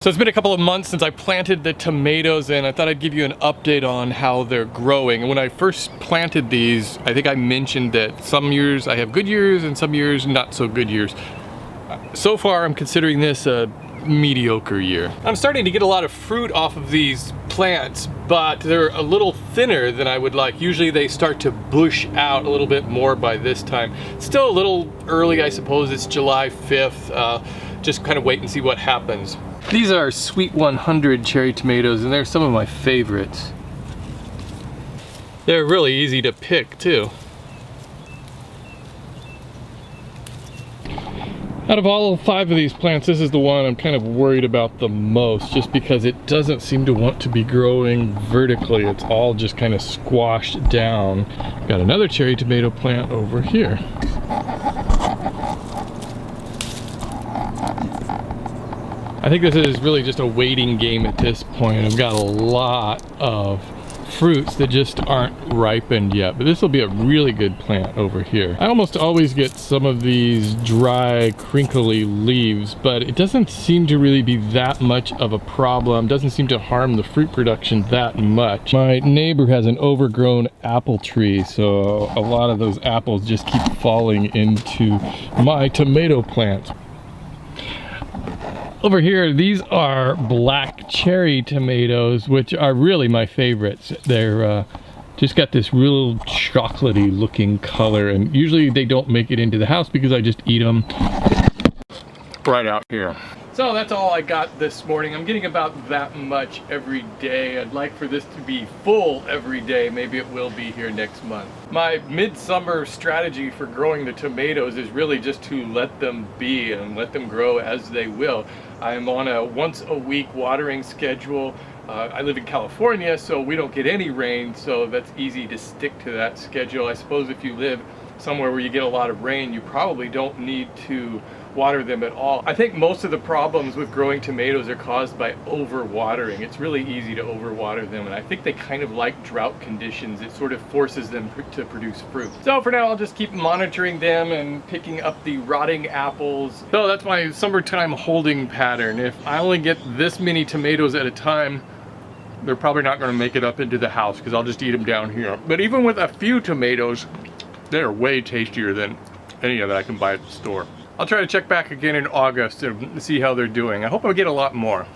So it's been a couple of months since I planted the tomatoes, and I thought I'd give you an update on how they're growing. And when I first planted these, I think I mentioned that some years I have good years and some years not so good years. So far I'm considering this a mediocre year. I'm starting to get a lot of fruit off of these plants, but they're a little thinner than I would like. Usually they start to bush out a little bit more by this time. Still a little early, I suppose. It's July 5th. Just kind of wait and see what happens. These are Sweet 100 cherry tomatoes, and they're some of my favorites. They're really easy to pick too. Out of all 5 of these plants, this is the one I'm kind of worried about the most, just because it doesn't seem to want to be growing vertically. It's all just kind of squashed down. Got another cherry tomato plant over here. I think this is really just a waiting game at this point. I've got a lot of fruits that just aren't ripened yet, but this will be a really good plant over here. I almost always get some of these dry, crinkly leaves, but it doesn't seem to really be that much of a problem. Doesn't seem to harm the fruit production that much. My neighbor has an overgrown apple tree, so a lot of those apples just keep falling into my tomato plant. Over here, these are black cherry tomatoes, which are really my favorites. They're just got this real chocolatey looking color, and usually they don't make it into the house because I just eat them right out here. So that's all I got this morning. I'm getting about that much every day. I'd like for this to be full every day. Maybe it will be here next month. My midsummer strategy for growing the tomatoes is really just to let them be and let them grow as they will. I'm on a once a week watering schedule. I live in California, so we don't get any rain, so that's easy to stick to that schedule. I suppose if you live somewhere where you get a lot of rain, you probably don't need to water them at all. I think most of the problems with growing tomatoes are caused by overwatering. It's really easy to overwater them, and I think they kind of like drought conditions. It sort of forces them to produce fruit. So for now, I'll just keep monitoring them and picking up the rotting apples. So that's my summertime holding pattern. If I only get this many tomatoes at a time, they're probably not going to make it up into the house because I'll just eat them down here. But even with a few tomatoes, they're way tastier than any of that I can buy at the store. I'll try to check back again in August to see how they're doing. I hope I'll get a lot more.